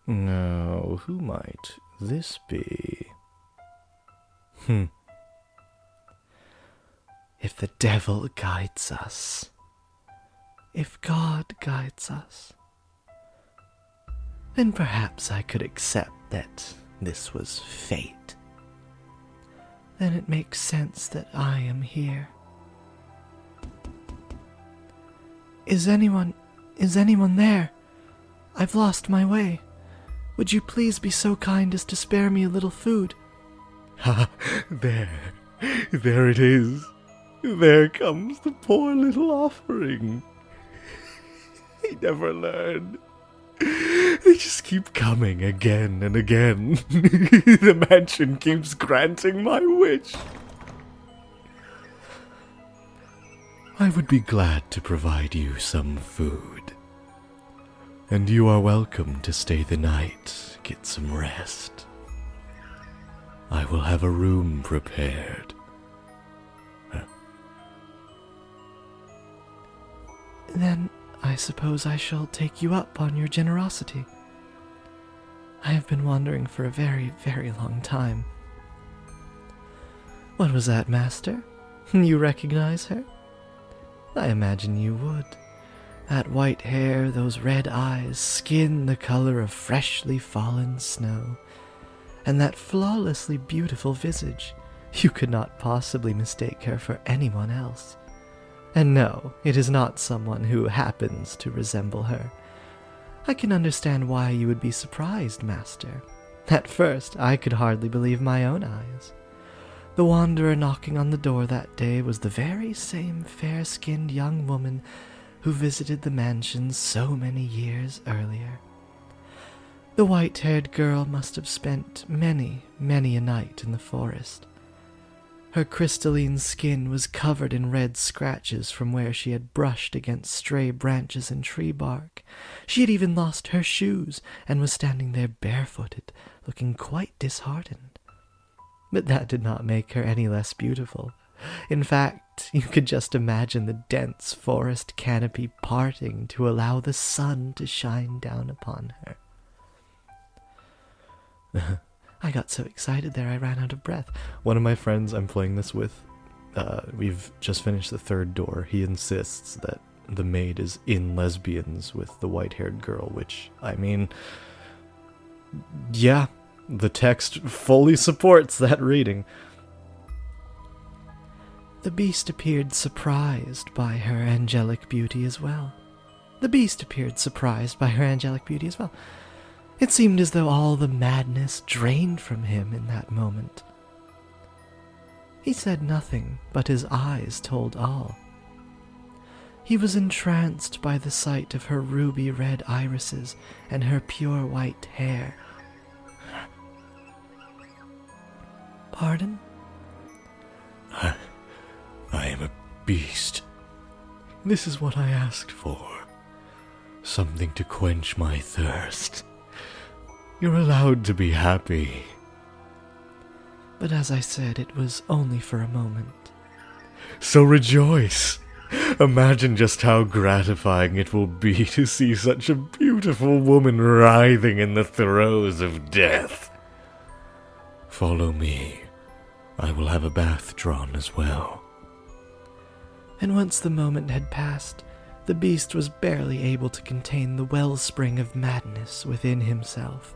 Now, who might this be? If the devil guides us, if God guides us, then perhaps I could accept that this was fate. Then it makes sense that I am here. Is anyone there? I've lost my way. Would you please be so kind as to spare me a little food? Ha, there it is. There comes the poor little offering. He never learned. They just keep coming again and again. The mansion keeps granting my wish. I would be glad to provide you some food. And you are welcome to stay the night, get some rest. I will have a room prepared. Then I suppose I shall take you up on your generosity. I have been wandering for a very, very long time. What was that, Master? You recognize her? I imagine you would. That white hair, those red eyes, skin the color of freshly fallen snow, and that flawlessly beautiful visage. You could not possibly mistake her for anyone else. And no, it is not someone who happens to resemble her. I can understand why you would be surprised, Master. At first, I could hardly believe my own eyes. The wanderer knocking on the door that day was the very same fair-skinned young woman who visited the mansion so many years earlier. The white-haired girl must have spent many, many a night in the forest. Her crystalline skin was covered in red scratches from where she had brushed against stray branches and tree bark. She had even lost her shoes and was standing there barefooted, looking quite disheartened. But that did not make her any less beautiful. In fact, you could just imagine the dense forest canopy parting to allow the sun to shine down upon her. I got so excited there I ran out of breath. One of my friends I'm playing this with, we've just finished the third door. He insists that the maid is in Lesbians with the white-haired girl, which, I mean, yeah, the text fully supports that reading. The beast appeared surprised by her angelic beauty as well. It seemed as though all the madness drained from him in that moment. He said nothing, but his eyes told all. He was entranced by the sight of her ruby-red irises and her pure white hair. Pardon? I am a beast. This is what I asked for. Something to quench my thirst. You're allowed to be happy. But as I said, it was only for a moment. So rejoice. Imagine just how gratifying it will be to see such a beautiful woman writhing in the throes of death. Follow me. I will have a bath drawn as well. And once the moment had passed, the beast was barely able to contain the wellspring of madness within himself.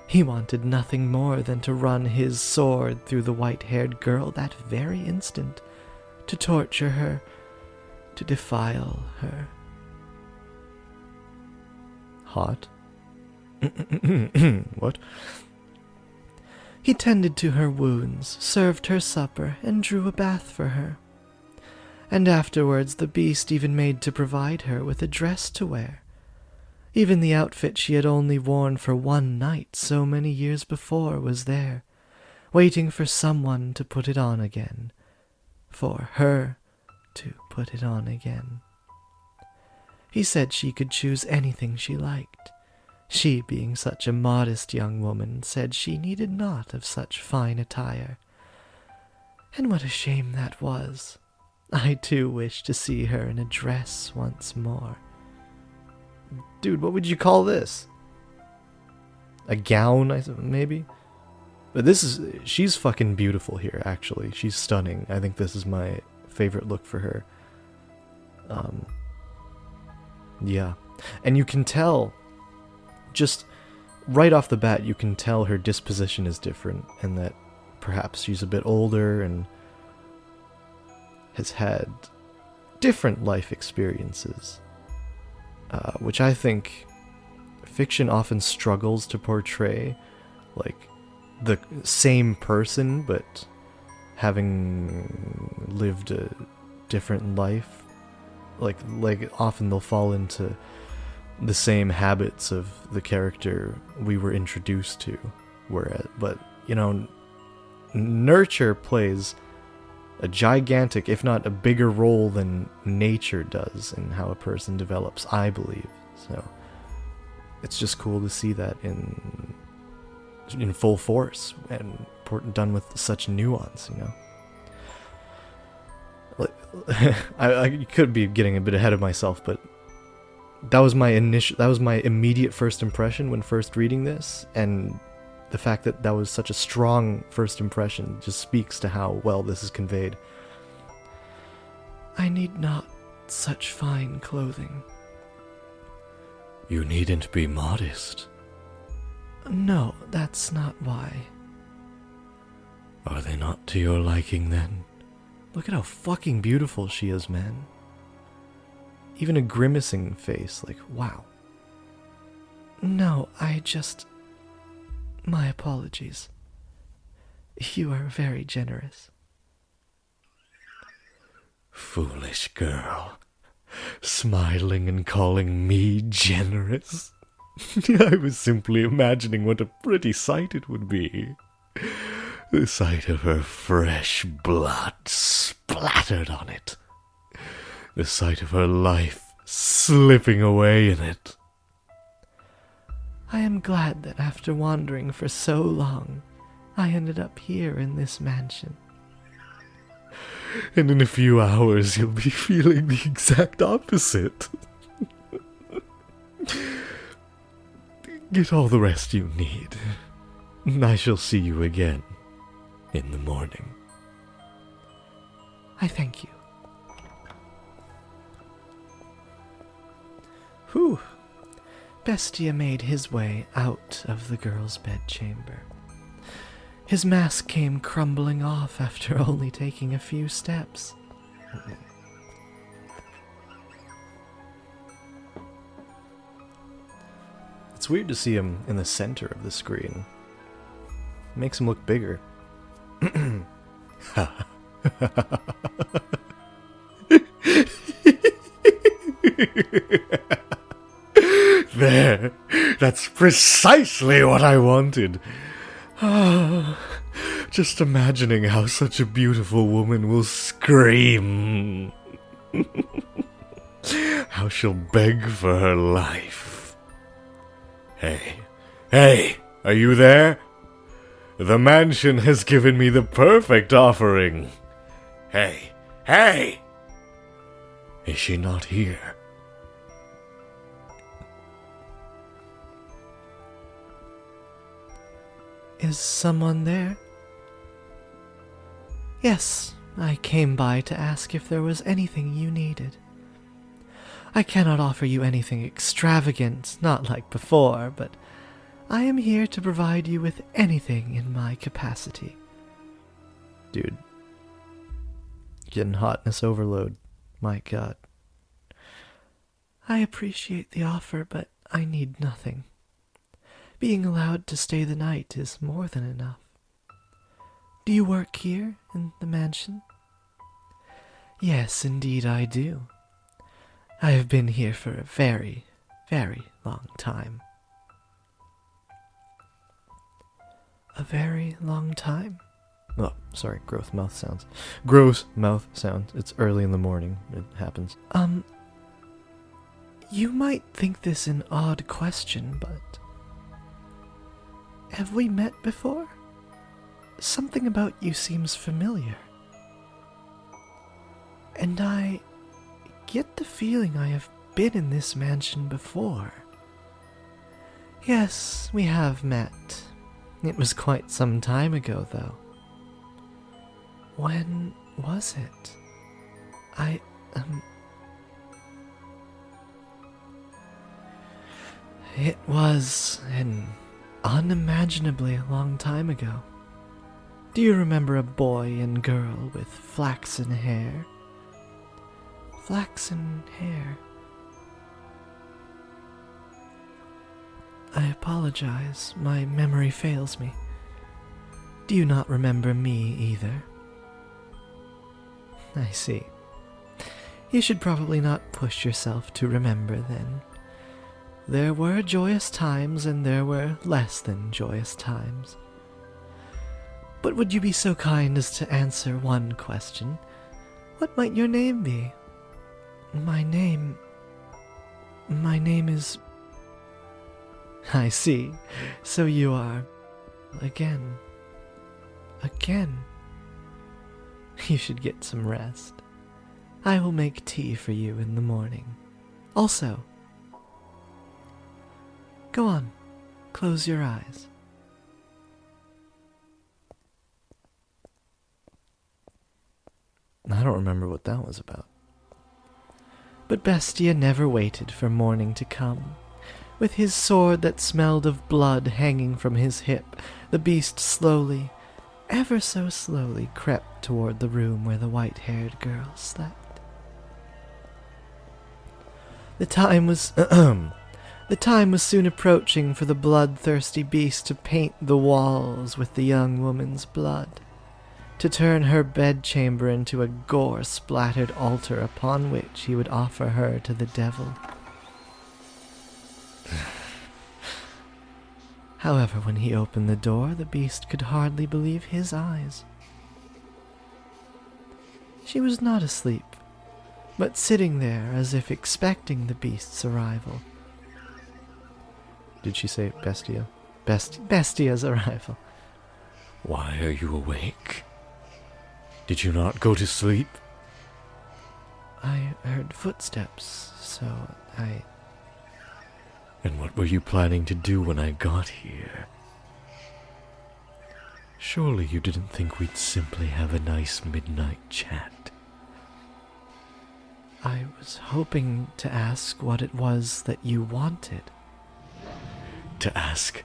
He wanted nothing more than to run his sword through the white-haired girl that very instant, to torture her, to defile her. Hot? What? He tended to her wounds, served her supper, and drew a bath for her. And afterwards the beast even made to provide her with a dress to wear. Even the outfit she had only worn for one night so many years before was there, waiting for someone to put it on again, for her to put it on again. He said she could choose anything she liked. She, being such a modest young woman, said she needed not of such fine attire. And what a shame that was. I too wished to see her in a dress once more. Dude, what would you call this? a gown, maybe. But she's fucking beautiful here, actually. She's stunning. I think this is my favorite look for her. Yeah. And you can tell, just right off the bat, you can tell her disposition is different, and that perhaps she's a bit older and has had different life experiences, which I think fiction often struggles to portray, like, the same person, but having lived a different life. Like often they'll fall into the same habits of the character we were introduced to. But, you know, nurture plays a gigantic, if not a bigger role than nature does in how a person develops, I believe. So it's just cool to see that in full force and done with such nuance, you know. I could be getting a bit ahead of myself, but that was my immediate first impression when first reading this, and the fact that that was such a strong first impression just speaks to how well this is conveyed. I need not such fine clothing. You needn't be modest. No, that's not why. Are they not to your liking, then? Look at how fucking beautiful she is, man. Even a grimacing face, like, wow. No, my apologies. You are very generous. Foolish girl. Smiling and calling me generous? I was simply imagining what a pretty sight it would be. The sight of her fresh blood splattered on it. The sight of her life slipping away in it. I am glad that after wandering for so long, I ended up here in this mansion. And in a few hours, you'll be feeling the exact opposite. Get all the rest you need. I shall see you again in the morning. I thank you. Whew. Bestia made his way out of the girl's bedchamber. His mask came crumbling off after only taking a few steps. It's weird to see him in the center of the screen. It makes him look bigger. There! That's precisely what I wanted! Just imagining how such a beautiful woman will scream. How she'll beg for her life. Hey, are you there? The mansion has given me the perfect offering. Hey! Is she not here? Is someone there? Yes, I came by to ask if there was anything you needed. I cannot offer you anything extravagant, not like before, but I am here to provide you with anything in my capacity. Dude. Getting hotness overload. My god. I appreciate the offer, but I need nothing. Being allowed to stay the night is more than enough. Do you work here in the mansion? Yes, indeed I do. I have been here for a very, very long time. A very long time? Oh, sorry, gross mouth sounds. Gross mouth sounds. It's early in the morning. It happens. You might think this an odd question, but have we met before? Something about you seems familiar. And I get the feeling I have been in this mansion before. Yes, we have met. It was quite some time ago, though. When was it? It was an unimaginably long time ago. Do you remember a boy and girl with flaxen hair? Flaxen hair. I apologize, my memory fails me. Do you not remember me either? I see. You should probably not push yourself to remember then. There were joyous times and there were less than joyous times. But would you be so kind as to answer one question? What might your name be? My name is... I see. So you are... Again. You should get some rest. I will make tea for you in the morning. Also, go on, close your eyes. I don't remember what that was about. But Bestia never waited for morning to come. With his sword that smelled of blood hanging from his hip, the beast slowly, ever so slowly, crept toward the room where the white-haired girl slept. The time was soon approaching for the bloodthirsty beast to paint the walls with the young woman's blood, to turn her bedchamber into a gore-splattered altar upon which he would offer her to the devil. However, when he opened the door, the beast could hardly believe his eyes. She was not asleep, but sitting there as if expecting the beast's arrival. Did she say Bestia? Bestia's arrival. Why are you awake? Did you not go to sleep? I heard footsteps, so I... And what were you planning to do when I got here? Surely you didn't think we'd simply have a nice midnight chat. I was hoping to ask what it was that you wanted. To ask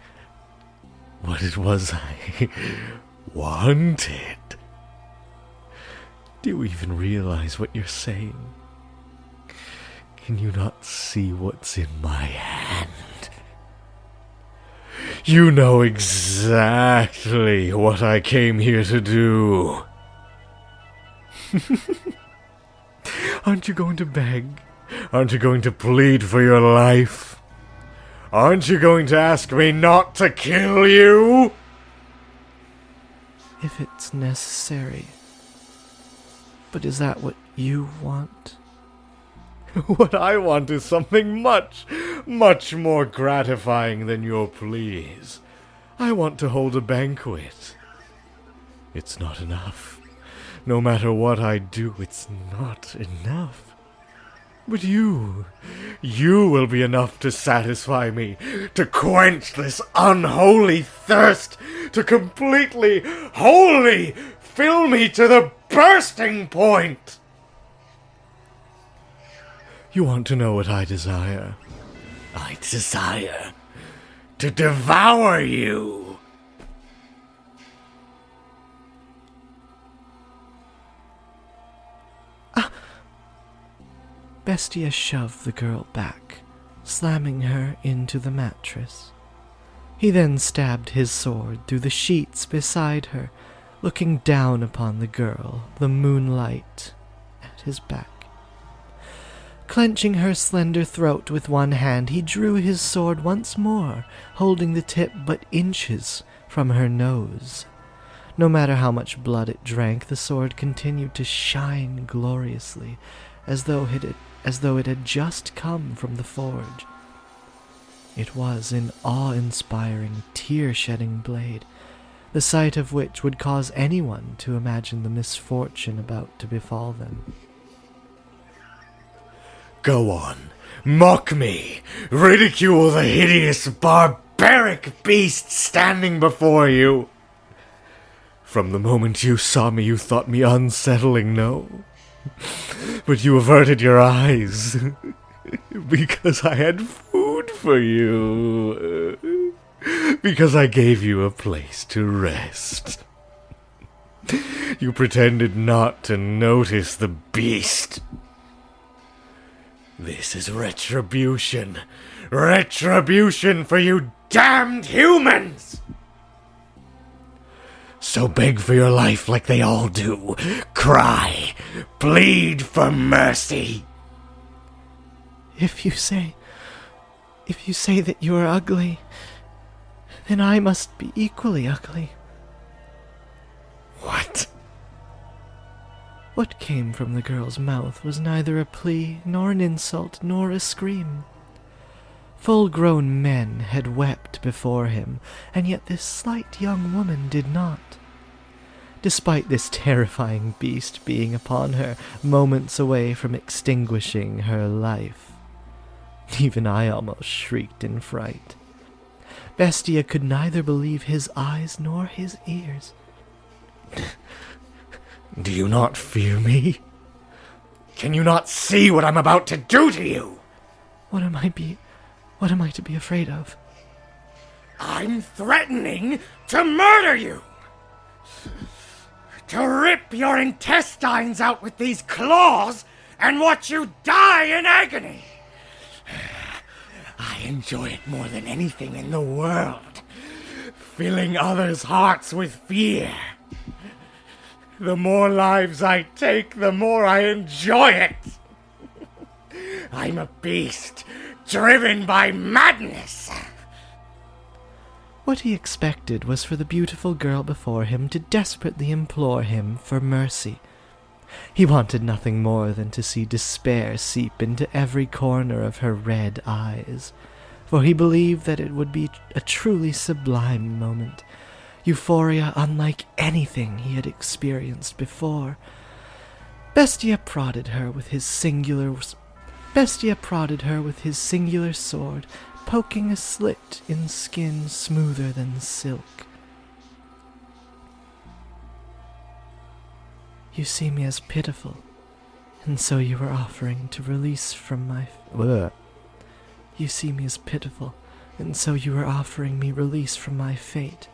what it was I wanted? Do you even realize what you're saying? Can you not see what's in my hand? You know exactly what I came here to do. Aren't you going to beg? Aren't you going to plead for your life? Aren't you going to ask me not to kill you? If it's necessary. But is that what you want? What I want is something much, much more gratifying than your pleas. I want to hold a banquet. It's not enough. No matter what I do, it's not enough. But you will be enough to satisfy me, to quench this unholy thirst, to completely, wholly fill me to the bursting point. You want to know what I desire? I desire to devour you. Bestia shoved the girl back, slamming her into the mattress. He then stabbed his sword through the sheets beside her, looking down upon the girl, the moonlight at his back. Clenching her slender throat with one hand, he drew his sword once more, holding the tip but inches from her nose. No matter how much blood it drank, the sword continued to shine gloriously, as though it had just come from the forge. It was an awe-inspiring, tear-shedding blade, the sight of which would cause anyone to imagine the misfortune about to befall them. Go on, mock me, ridicule the hideous barbarian barbaric beast standing before you. From the moment you saw me, you thought me unsettling, no? But you averted your eyes because I had food for you. Because I gave you a place to rest. You pretended not to notice the beast. This is retribution. Retribution for you damned humans! So beg for your life like they all do. Cry. Plead for mercy. If you say that you are ugly, then I must be equally ugly. What? What came from the girl's mouth was neither a plea, nor an insult, nor a scream. Full-grown men had wept before him, and yet this slight young woman did not. Despite this terrifying beast being upon her, moments away from extinguishing her life. Even I almost shrieked in fright. Bestia could neither believe his eyes nor his ears. Do you not fear me? Can you not see what I'm about to do to you? What am I to be afraid of? I'm threatening to murder you! To rip your intestines out with these claws and watch you die in agony! I enjoy it more than anything in the world, filling others' hearts with fear. The more lives I take, the more I enjoy it. I'm a beast, driven by madness. What he expected was for the beautiful girl before him to desperately implore him for mercy. He wanted nothing more than to see despair seep into every corner of her red eyes, for he believed that it would be a truly sublime moment, euphoria unlike anything he had experienced before. Bestia prodded her with his singular sword, poking a slit in skin smoother than silk. You see me as pitiful, and so you are offering to release from my... You see me as pitiful, and so you are offering me release from my fate.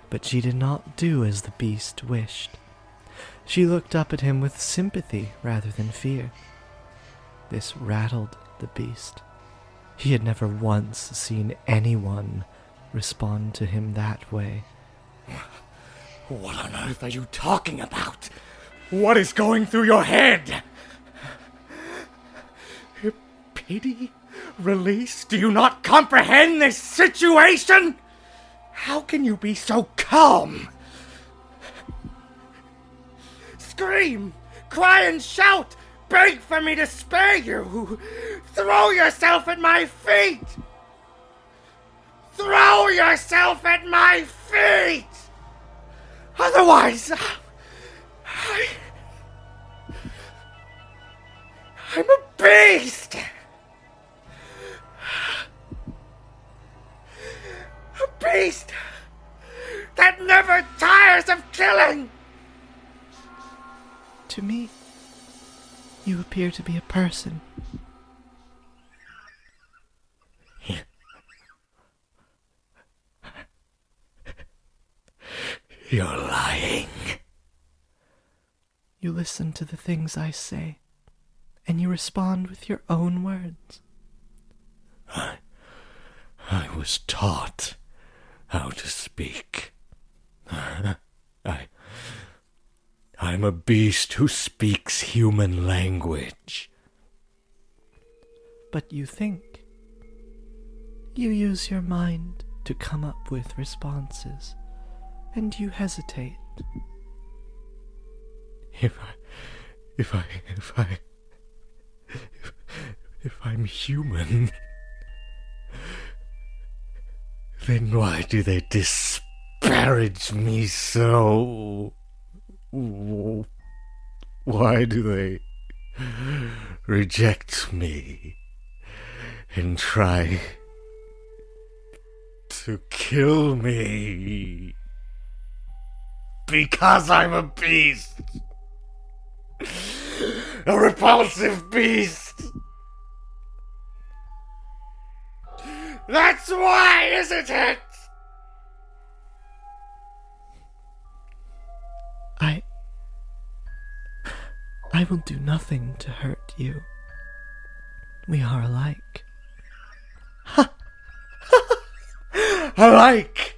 But she did not do as the beast wished. She looked up at him with sympathy rather than fear. This rattled the beast. He had never once seen anyone respond to him that way. What on earth are you talking about? What is going through your head? Pity? Release? Do you not comprehend this situation? How can you be so calm? Scream! Cry and shout! Beg for me to spare you! Throw yourself at my feet! Throw yourself at my feet! Otherwise, I'm a beast! A beast that never tires of killing! To me, you appear to be a person. You're lying. You listen to the things I say, and you respond with your own words. I was taught how to speak. I'm a beast who speaks human language. But you think. You use your mind to come up with responses, and you hesitate. If I'm human, then why do they disparage me so? Why do they reject me and try to kill me. Because I'm a beast. A repulsive beast. That's why, isn't it? I will do nothing to hurt you. We are alike. Alike?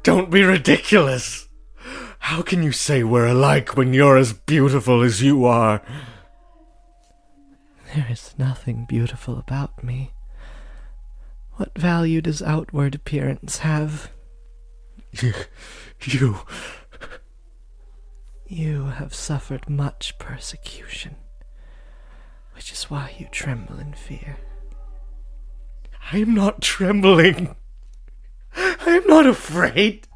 Don't be ridiculous. How can you say we're alike when you're as beautiful as you are? There is nothing beautiful about me. What value does outward appearance have? You have suffered much persecution, which is why you tremble in fear. I am not trembling. I am not afraid.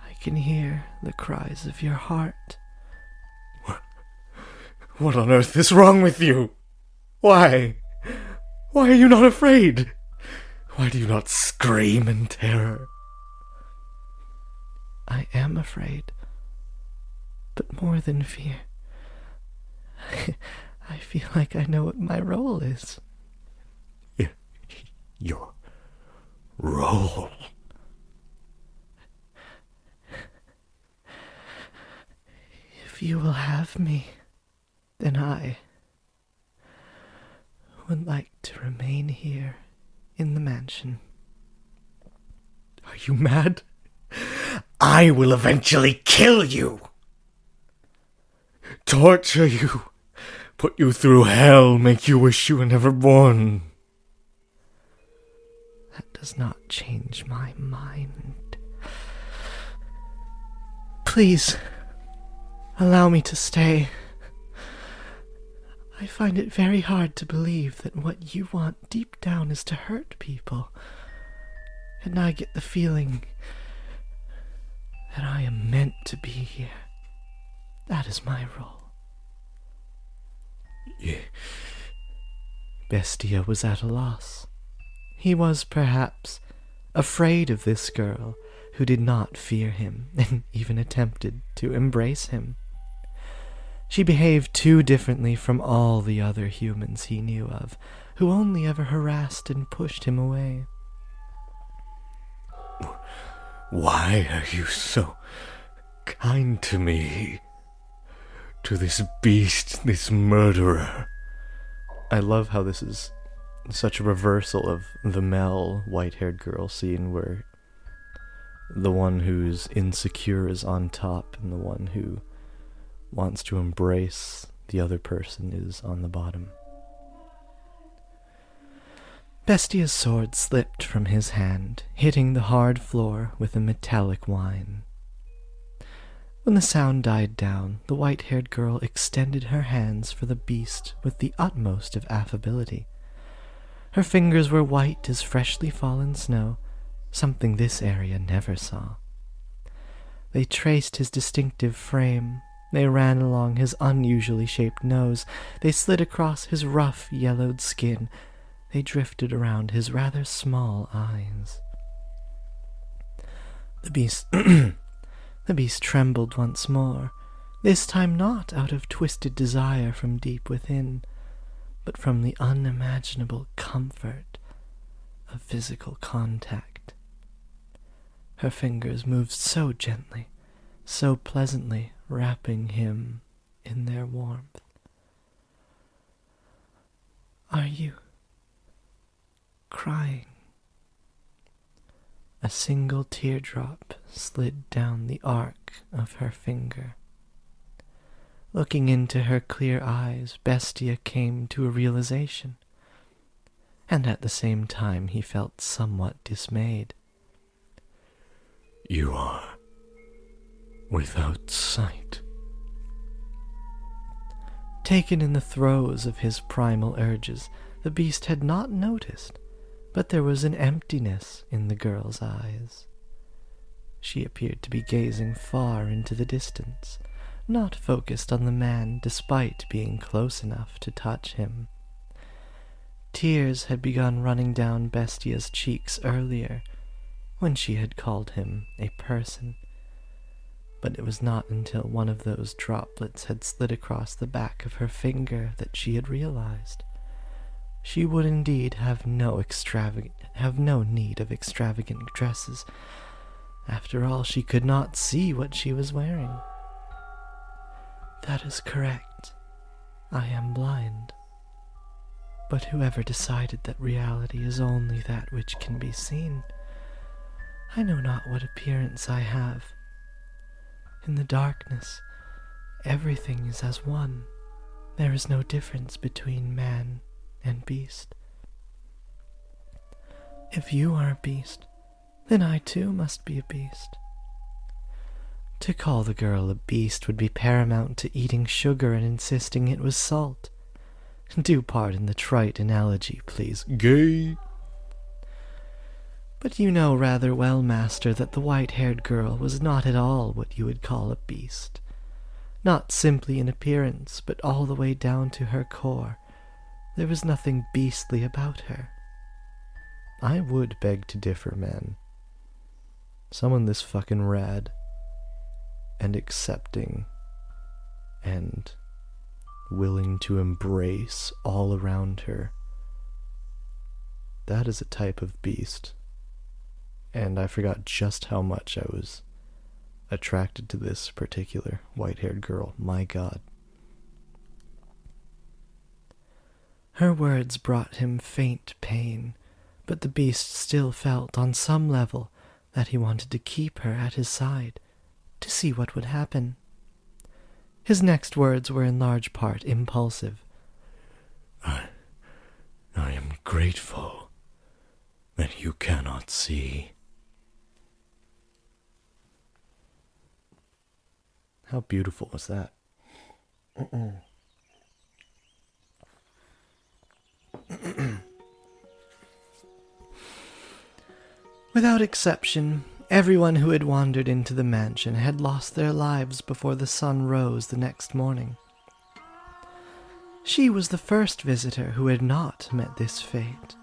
I can hear the cries of your heart. What on earth is wrong with you? Why? Why are you not afraid? Why do you not scream in terror? I am afraid, but more than fear. I feel like I know what my role is. Your role? If you will have me, then I would like to remain here in the mansion. Are you mad? I will eventually kill you. Torture you. Put you through hell. Make you wish you were never born. That does not change my mind. Please, allow me to stay. I find it very hard to believe that what you want deep down is to hurt people. And I get the feeling that I am meant to be here. That is my role. Yeah. Bestia was at a loss. He was, perhaps, afraid of this girl who did not fear him and even attempted to embrace him. She behaved too differently from all the other humans he knew of, who only ever harassed and pushed him away. Why are you so kind to me? To this beast, this murderer? I love how this is such a reversal of the Mel white-haired girl scene where the one who's insecure is on top and the one who wants to embrace the other person is on the bottom. Bestia's sword slipped from his hand, hitting the hard floor with a metallic whine. When the sound died down, the white-haired girl extended her hands for the beast with the utmost of affability. Her fingers were white as freshly fallen snow, something this area never saw. They traced his distinctive frame. They ran along his unusually shaped nose. They slid across his rough, yellowed skin. They drifted around his rather small eyes. The beast trembled once more, this time not out of twisted desire from deep within, but from the unimaginable comfort of physical contact. Her fingers moved so gently, so pleasantly, wrapping him in their warmth. Are you crying? A single teardrop slid down the arc of her finger. Looking into her clear eyes, Bestia came to a realization, and at the same time he felt somewhat dismayed. You are without sight. Taken in the throes of his primal urges, the beast had not noticed, but there was an emptiness in the girl's eyes. She appeared to be gazing far into the distance, not focused on the man despite being close enough to touch him. Tears had begun running down Bestia's cheeks earlier, when she had called him a person. But it was not until one of those droplets had slid across the back of her finger that she had realized. She would indeed have no need of extravagant dresses. After all, she could not see what she was wearing. That is correct. I am blind. But whoever decided that reality is only that which can be seen? I know not what appearance I have. In the darkness, everything is as one. There is no difference between man and beast. If you are a beast, then I too must be a beast. To call the girl a beast would be paramount to eating sugar and insisting it was salt. Do pardon the trite analogy, please. Gay. But you know rather well, Master, that the white-haired girl was not at all what you would call a beast. Not simply in appearance, but all the way down to her core. There was nothing beastly about her. I would beg to differ, man. Someone this fucking rad and accepting and willing to embrace all around her. That is a type of beast. And I forgot just how much I was attracted to this particular white-haired girl. My God. Her words brought him faint pain, but the beast still felt on some level that he wanted to keep her at his side, to see what would happen. His next words were in large part impulsive. I am grateful that you cannot see. How beautiful was that? Without exception, everyone who had wandered into the mansion had lost their lives before the sun rose the next morning. She was the first visitor who had not met this fate.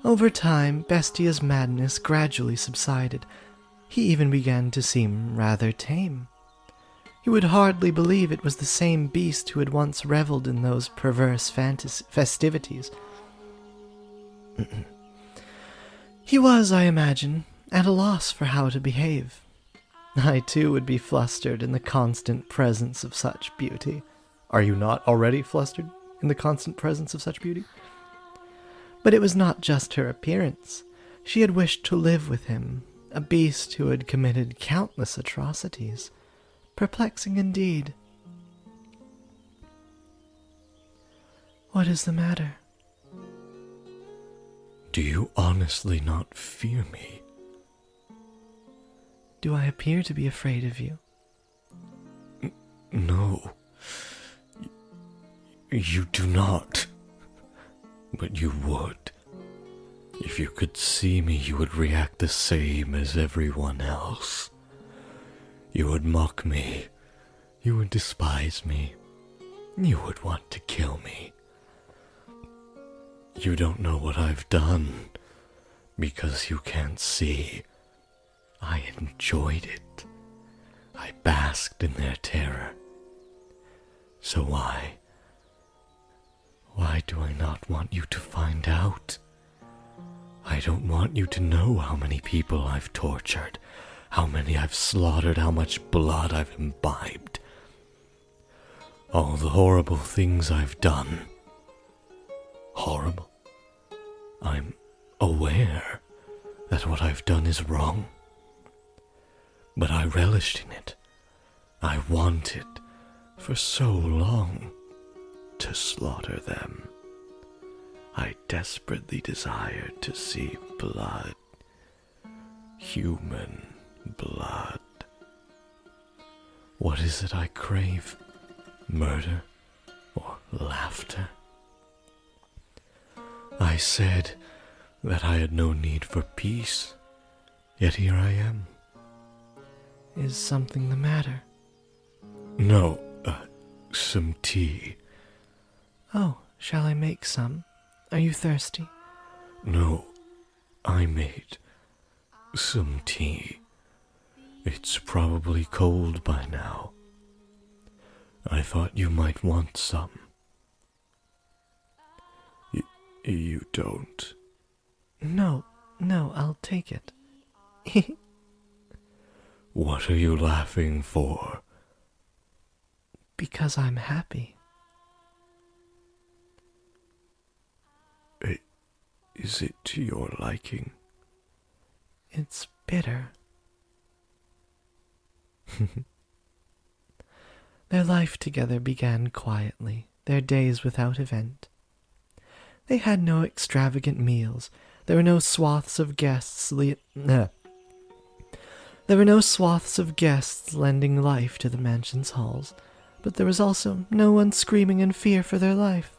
Over time, Bestia's madness gradually subsided. He even began to seem rather tame. You would hardly believe it was the same beast who had once reveled in those perverse festivities. He was, I imagine, at a loss for how to behave. I too would be flustered in the constant presence of such beauty. Are you not already flustered in the constant presence of such beauty? But it was not just her appearance. She had wished to live with him, a beast who had committed countless atrocities. Perplexing indeed. What is the matter? Do you honestly not fear me? Do I appear to be afraid of you? No. You do not. But you would. If you could see me, you would react the same as everyone else. You would mock me. You would despise me. You would want to kill me. You don't know what I've done because you can't see. I enjoyed it. I basked in their terror. So why do I not want you to find out? I don't want you to know how many people I've tortured, how many I've slaughtered, how much blood I've imbibed. All the horrible things I've done. Horrible. I'm aware that what I've done is wrong. But I relished in it. I wanted, for so long, to slaughter them. I desperately desired to see blood. Human blood. What is it I crave? Murder or laughter? I said that I had no need for peace, yet here I am. Is something the matter? No, some tea. Oh, shall I make some? Are you thirsty? No, I made some tea. It's probably cold by now. I thought you might want some. You don't? No, I'll take it. What are you laughing for? Because I'm happy. Is it to your liking? It's bitter. Their life together began quietly, their days without event. They had no extravagant meals. There were no swaths of guests lending life to the mansion's halls, but there was also no one screaming in fear for their life.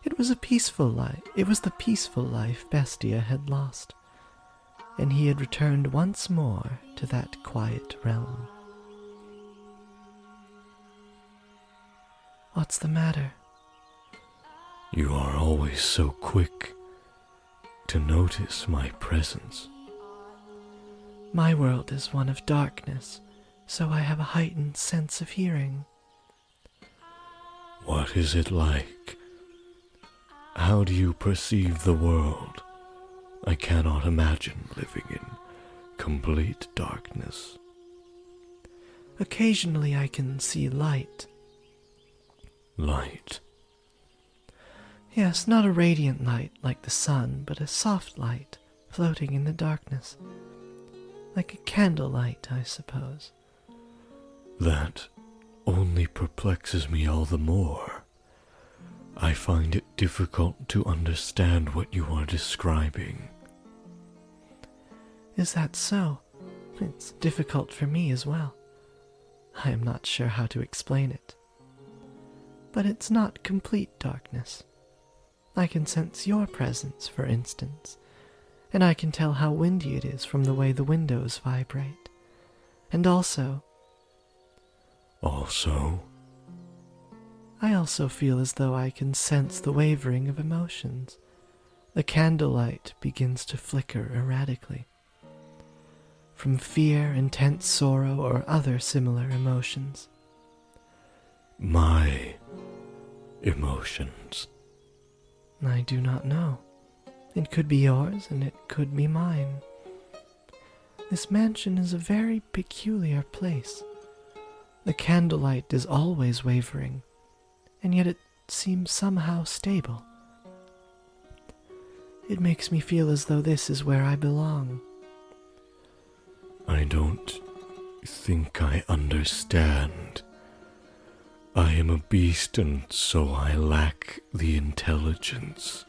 It was the peaceful life Bestia had lost, and he had returned once more to that quiet realm. What's the matter? You are always so quick to notice my presence. My world is one of darkness, so I have a heightened sense of hearing. What is it like? How do you perceive the world? I cannot imagine living in complete darkness. Occasionally I can see light. Light? Yes, not a radiant light like the sun, but a soft light floating in the darkness. Like a candlelight, I suppose. That only perplexes me all the more. I find it difficult to understand what you are describing. Is that so? It's difficult for me as well. I am not sure how to explain it. But it's not complete darkness. I can sense your presence, for instance, and I can tell how windy it is from the way the windows vibrate. And also... I also feel as though I can sense the wavering of emotions. The candlelight begins to flicker erratically. From fear, intense sorrow, or other similar emotions. My emotions. I do not know. It could be yours, and it could be mine. This mansion is a very peculiar place. The candlelight is always wavering, and yet it seems somehow stable. It makes me feel as though this is where I belong. I don't think I understand. I am a beast, and so I lack the intelligence.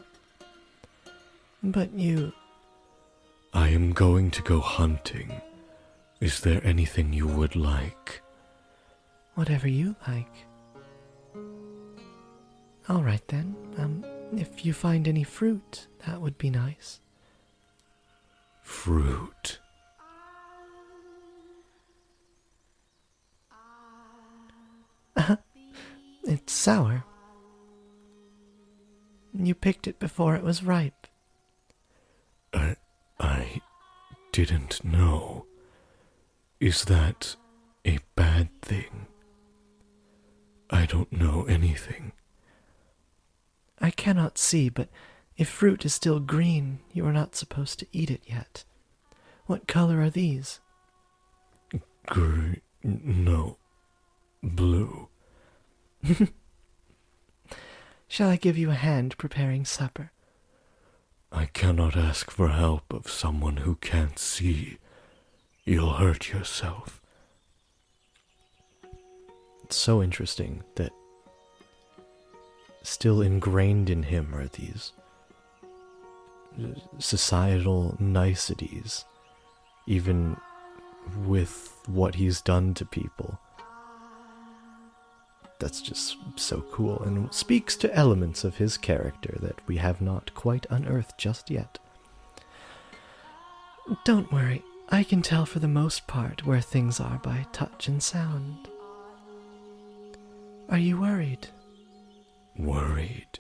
But you... I am going to go hunting. Is there anything you would like? Whatever you like. All right then. If you find any fruit, that would be nice. Fruit? It's sour. You picked it before it was ripe. I didn't know. Is that a bad thing? I don't know anything. I cannot see, but if fruit is still green, you are not supposed to eat it yet. What color are these? Green? No. Blue. Shall I give you a hand preparing supper? I cannot ask for help of someone who can't see. You'll hurt yourself. It's so interesting that still ingrained in him are these societal niceties, even with what he's done to people. That's just so cool, and speaks to elements of his character that we have not quite unearthed just yet. Don't worry, I can tell for the most part where things are by touch and sound. Are you worried? Worried?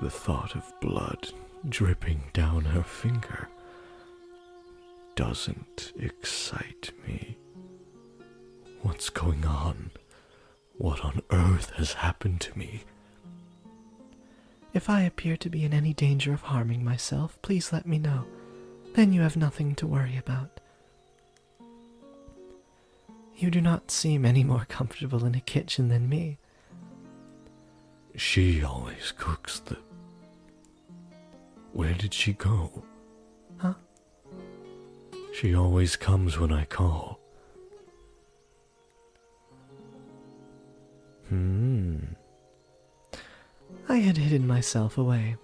The thought of blood dripping down her finger doesn't excite me. What's going on? What on earth has happened to me? If I appear to be in any danger of harming myself, please let me know. Then you have nothing to worry about. You do not seem any more comfortable in a kitchen than me. She always cooks the... Where did she go? Huh? She always comes when I call. I had hidden myself away.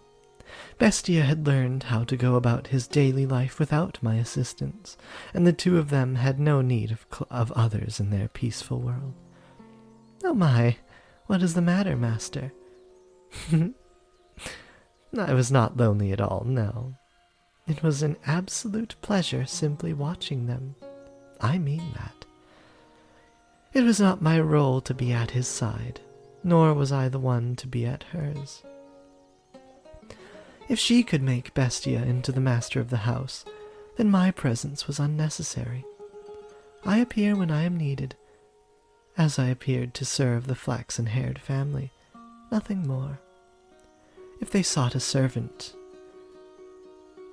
Bestia had learned how to go about his daily life without my assistance, and the two of them had no need of others in their peaceful world. Oh my, what is the matter, master? I was not lonely at all, no. It was an absolute pleasure simply watching them. I mean that. It was not my role to be at his side, nor was I the one to be at hers. If she could make Bestia into the master of the house, then my presence was unnecessary. I appear when I am needed, as I appeared to serve the flaxen-haired family, nothing more. If they sought a servant,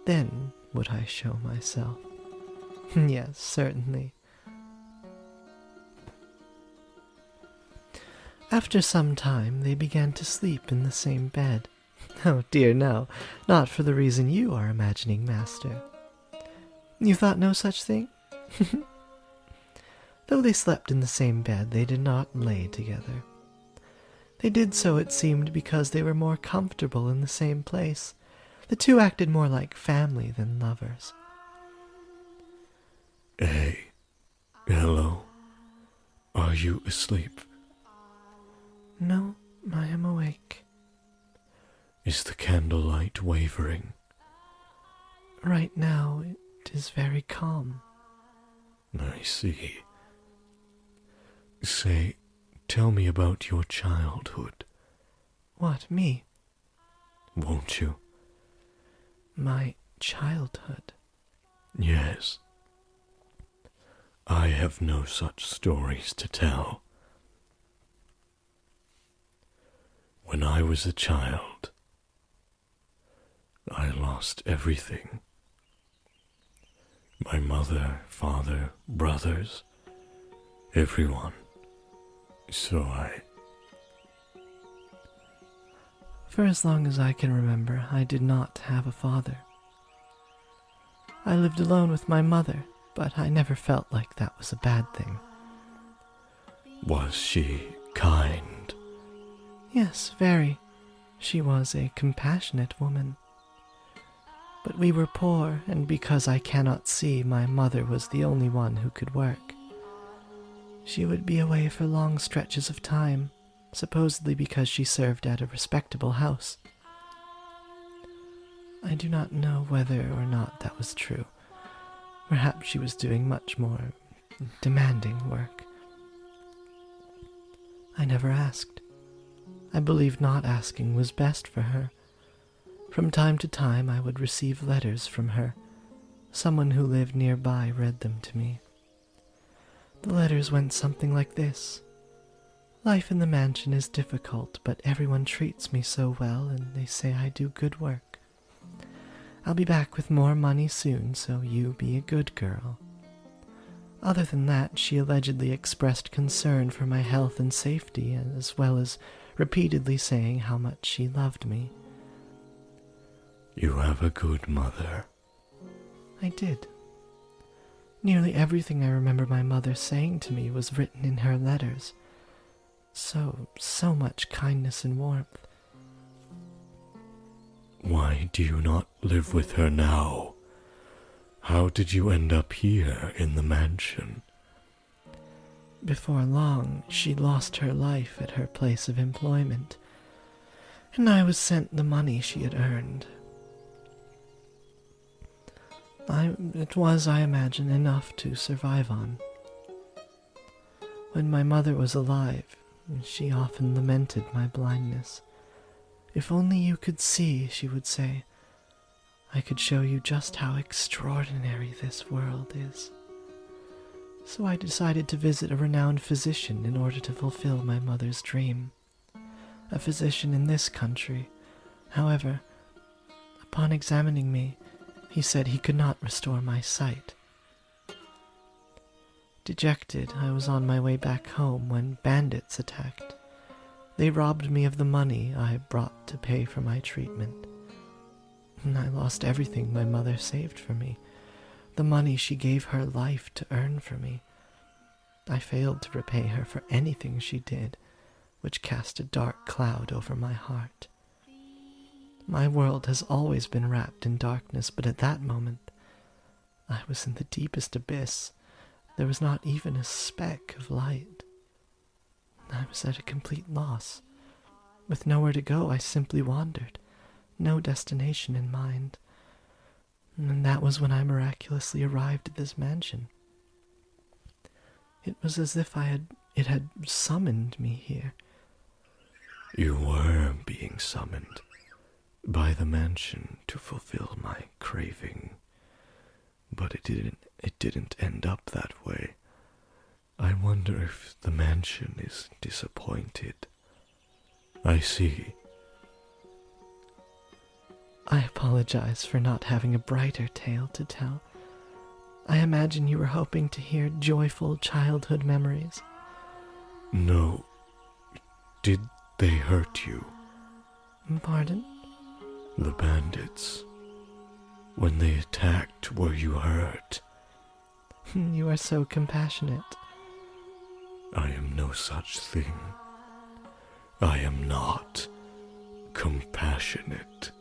then would I show myself. Yes, certainly. After some time, they began to sleep in the same bed. Oh dear, no, not for the reason you are imagining, master. You thought no such thing? Though they slept in the same bed, they did not lay together. They did so, it seemed, because they were more comfortable in the same place. The two acted more like family than lovers. Hey, hello. Are you asleep? No, I am awake. Is the candlelight wavering? Right now, it is very calm. I see. Say, tell me about your childhood. What, me? Won't you? My childhood? Yes. I have no such stories to tell. When I was a child, I lost everything. My mother, father, brothers, everyone. So For as long as I can remember, I did not have a father. I lived alone with my mother, but I never felt like that was a bad thing. Was she kind? Yes, very. She was a compassionate woman. But we were poor, and because I cannot see, my mother was the only one who could work. She would be away for long stretches of time, supposedly because she served at a respectable house. I do not know whether or not that was true. Perhaps she was doing much more demanding work. I never asked. I believed not asking was best for her. From time to time I would receive letters from her. Someone who lived nearby read them to me. The letters went something like this. Life in the mansion is difficult, but everyone treats me so well, and they say I do good work. I'll be back with more money soon, so you be a good girl. Other than that, she allegedly expressed concern for my health and safety, as well as repeatedly saying how much she loved me. You have a good mother. I did. Nearly everything I remember my mother saying to me was written in her letters. So much kindness and warmth. Why do you not live with her now? How did you end up here in the mansion? Before long, she lost her life at her place of employment, and I was sent the money she had earned. It was, I imagine, enough to survive on. When my mother was alive, she often lamented my blindness. If only you could see, she would say, I could show you just how extraordinary this world is. So I decided to visit a renowned physician in order to fulfill my mother's dream. A physician in this country. However, upon examining me, he said he could not restore my sight. Dejected, I was on my way back home when bandits attacked. They robbed me of the money I brought to pay for my treatment. And I lost everything my mother saved for me, the money she gave her life to earn for me. I failed to repay her for anything she did, which cast a dark cloud over my heart. My world has always been wrapped in darkness, but at that moment, I was in the deepest abyss. There was not even a speck of light. I was at a complete loss. With nowhere to go, I simply wandered, no destination in mind. And that was when I miraculously arrived at this mansion. It was as if it had summoned me here. You were being summoned by the mansion to fulfill my craving. But it didn't end up that way. I wonder if the mansion is disappointed. I see. I apologize for not having a brighter tale to tell. I imagine you were hoping to hear joyful childhood memories. No. Did they hurt you? Pardon? The bandits. When they attacked, were you hurt? You are so compassionate. I am no such thing. I am not compassionate.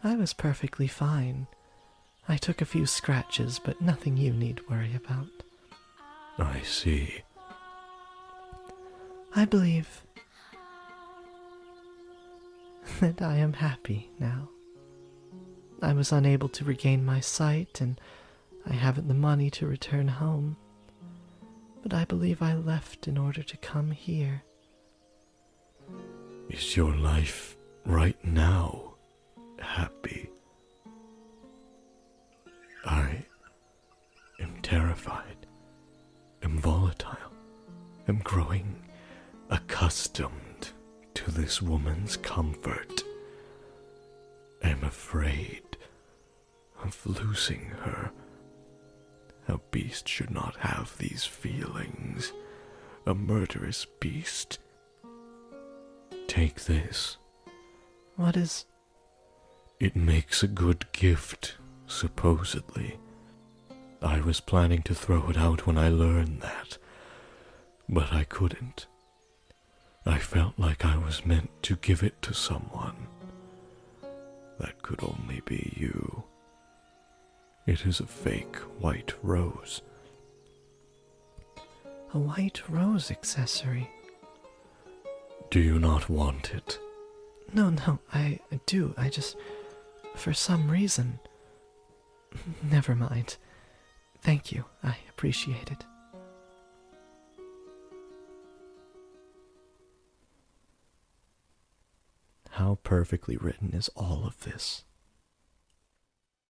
I was perfectly fine. I took a few scratches, but nothing you need worry about. I see. I believe that I am happy now. I was unable to regain my sight, and I haven't the money to return home. But I believe I left in order to come here. Is your life right now happy? I am terrified, am volatile, am growing accustomed to this woman's comfort. Am afraid of losing her. A beast should not have these feelings. A murderous beast. Take this. What is... It makes a good gift, supposedly. I was planning to throw it out when I learned that, but I couldn't. I felt like I was meant to give it to someone. That could only be you. It is a fake white rose. A white rose accessory? Do you not want it? No, I do. I just... For some reason... Never mind. Thank you. I appreciate it. How perfectly written is all of this?